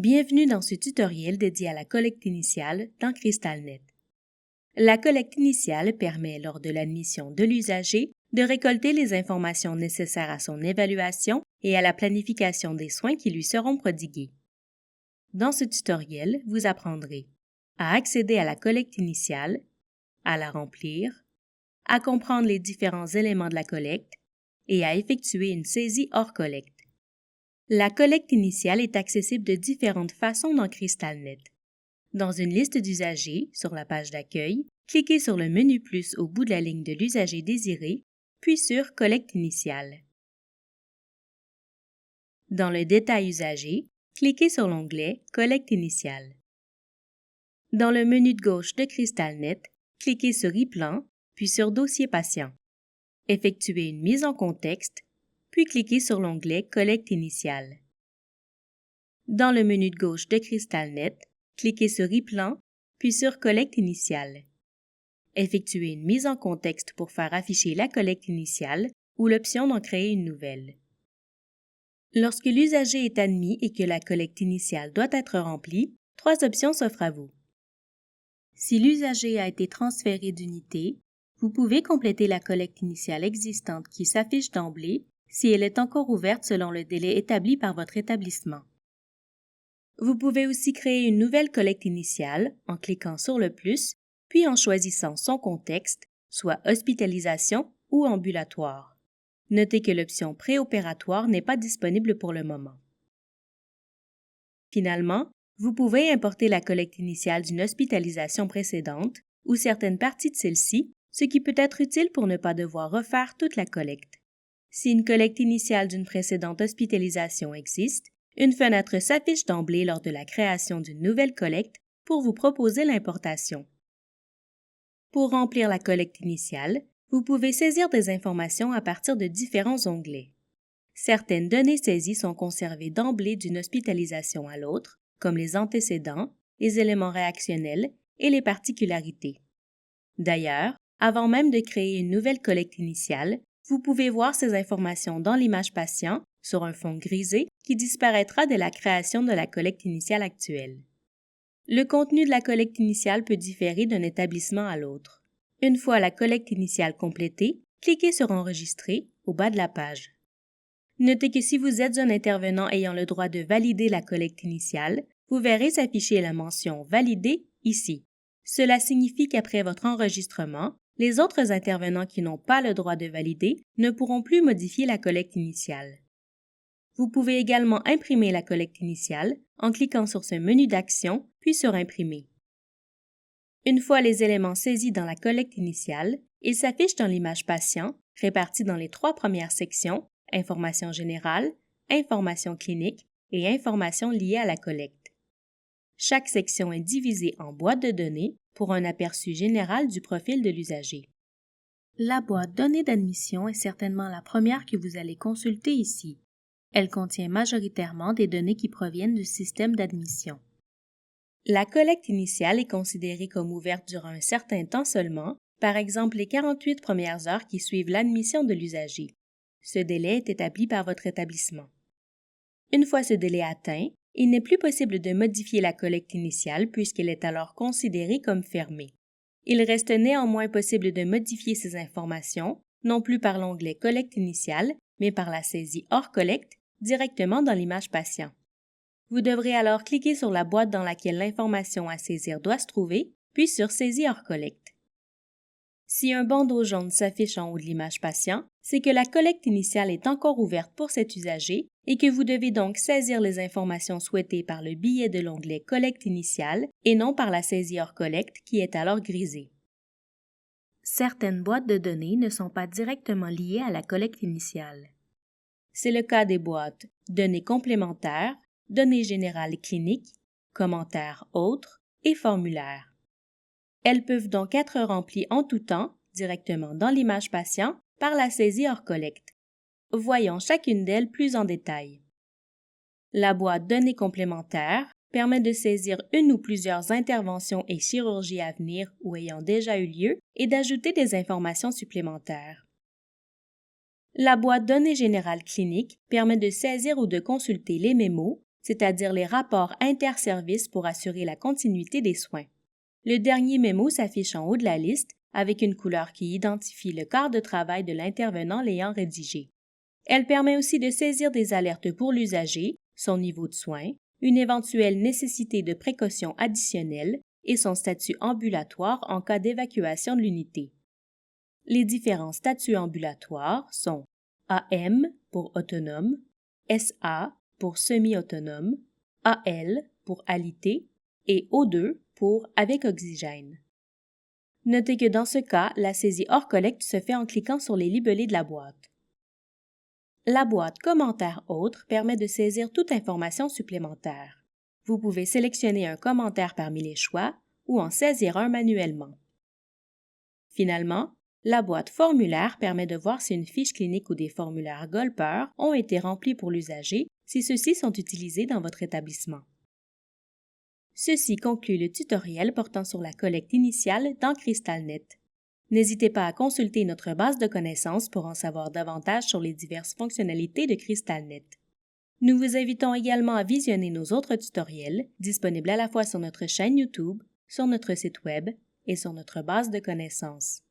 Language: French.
Bienvenue dans ce tutoriel dédié à la collecte initiale dans CrystalNet. La collecte initiale permet, lors de l'admission de l'usager, de récolter les informations nécessaires à son évaluation et à la planification des soins qui lui seront prodigués. Dans ce tutoriel, vous apprendrez à accéder à la collecte initiale, à la remplir, à comprendre les différents éléments de la collecte et à effectuer une saisie hors collecte. La collecte initiale est accessible de différentes façons dans CrystalNet. Dans une liste d'usagers, sur la page d'accueil, cliquez sur le menu plus au bout de la ligne de l'usager désiré, puis sur Collecte initiale. Dans le détail usager, cliquez sur l'onglet Collecte initiale. Dans le menu de gauche de CrystalNet, cliquez sur e-plan, puis sur Dossier patient. Effectuez une mise en contexte, puis cliquez sur l'onglet Collecte initiale. Dans le menu de gauche de CrystalNet, cliquez sur e-plan, puis sur Collecte initiale. Effectuez une mise en contexte pour faire afficher la collecte initiale ou l'option d'en créer une nouvelle. Lorsque l'usager est admis et que la collecte initiale doit être remplie, 3 options s'offrent à vous. Si l'usager a été transféré d'unité, vous pouvez compléter la collecte initiale existante qui s'affiche d'emblée si elle est encore ouverte selon le délai établi par votre établissement. Vous pouvez aussi créer une nouvelle collecte initiale en cliquant sur le plus, puis en choisissant son contexte, soit hospitalisation ou ambulatoire. Notez que l'option préopératoire n'est pas disponible pour le moment. Finalement, vous pouvez importer la collecte initiale d'une hospitalisation précédente ou certaines parties de celle-ci, ce qui peut être utile pour ne pas devoir refaire toute la collecte. Si une collecte initiale d'une précédente hospitalisation existe, une fenêtre s'affiche d'emblée lors de la création d'une nouvelle collecte pour vous proposer l'importation. Pour remplir la collecte initiale, vous pouvez saisir des informations à partir de différents onglets. Certaines données saisies sont conservées d'emblée d'une hospitalisation à l'autre, comme les antécédents, les éléments réactionnels et les particularités. D'ailleurs, avant même de créer une nouvelle collecte initiale, vous pouvez voir ces informations dans l'image patient sur un fond grisé qui disparaîtra dès la création de la collecte initiale actuelle. Le contenu de la collecte initiale peut différer d'un établissement à l'autre. Une fois la collecte initiale complétée, cliquez sur Enregistrer au bas de la page. Notez que si vous êtes un intervenant ayant le droit de valider la collecte initiale, vous verrez s'afficher la mention « Valider » ici. Cela signifie qu'après votre enregistrement, les autres intervenants qui n'ont pas le droit de valider ne pourront plus modifier la collecte initiale. Vous pouvez également imprimer la collecte initiale en cliquant sur ce menu d'action, puis sur Imprimer. Une fois les éléments saisis dans la collecte initiale, ils s'affichent dans l'image patient, répartis dans les 3 premières sections, Informations générales, Informations cliniques et Informations liées à la collecte. Chaque section est divisée en boîtes de données pour un aperçu général du profil de l'usager. La boîte Données d'admission est certainement la première que vous allez consulter ici. Elle contient majoritairement des données qui proviennent du système d'admission. La collecte initiale est considérée comme ouverte durant un certain temps seulement, par exemple les 48 premières heures qui suivent l'admission de l'usager. Ce délai est établi par votre établissement. Une fois ce délai atteint, il n'est plus possible de modifier la collecte initiale puisqu'elle est alors considérée comme fermée. Il reste néanmoins possible de modifier ces informations, non plus par l'onglet Collecte initiale, mais par la saisie hors collecte directement dans l'image patient. Vous devrez alors cliquer sur la boîte dans laquelle l'information à saisir doit se trouver, puis sur Saisie hors collecte. Si un bandeau jaune s'affiche en haut de l'image patient, c'est que la collecte initiale est encore ouverte pour cet usager et que vous devez donc saisir les informations souhaitées par le biais de l'onglet Collecte initiale et non par la saisie hors collecte qui est alors grisée. Certaines boîtes de données ne sont pas directement liées à la collecte initiale. C'est le cas des boîtes Données complémentaires, Données générales cliniques, Commentaires autres et Formulaires. Elles peuvent donc être remplies en tout temps, directement dans l'image patient, par la saisie hors collecte. Voyons chacune d'elles plus en détail. La boîte Données complémentaires permet de saisir une ou plusieurs interventions et chirurgies à venir ou ayant déjà eu lieu et d'ajouter des informations supplémentaires. La boîte Données générales cliniques permet de saisir ou de consulter les mémos, c'est-à-dire les rapports interservices pour assurer la continuité des soins. Le dernier mémo s'affiche en haut de la liste avec une couleur qui identifie le quart de travail de l'intervenant l'ayant rédigé. Elle permet aussi de saisir des alertes pour l'usager, son niveau de soins, une éventuelle nécessité de précautions additionnelles et son statut ambulatoire en cas d'évacuation de l'unité. Les différents statuts ambulatoires sont AM pour autonome, SA pour semi-autonome, AL pour alité et O2 pour avec oxygène. Notez que dans ce cas, la saisie hors collecte se fait en cliquant sur les libellés de la boîte. La boîte Commentaires autres permet de saisir toute information supplémentaire. Vous pouvez sélectionner un commentaire parmi les choix ou en saisir un manuellement. Finalement, la boîte Formulaire permet de voir si une fiche clinique ou des formulaires Golper ont été remplis pour l'usager si ceux-ci sont utilisés dans votre établissement. Ceci conclut le tutoriel portant sur la collecte initiale dans CrystalNet. N'hésitez pas à consulter notre base de connaissances pour en savoir davantage sur les diverses fonctionnalités de CrystalNet. Nous vous invitons également à visionner nos autres tutoriels, disponibles à la fois sur notre chaîne YouTube, sur notre site Web et sur notre base de connaissances.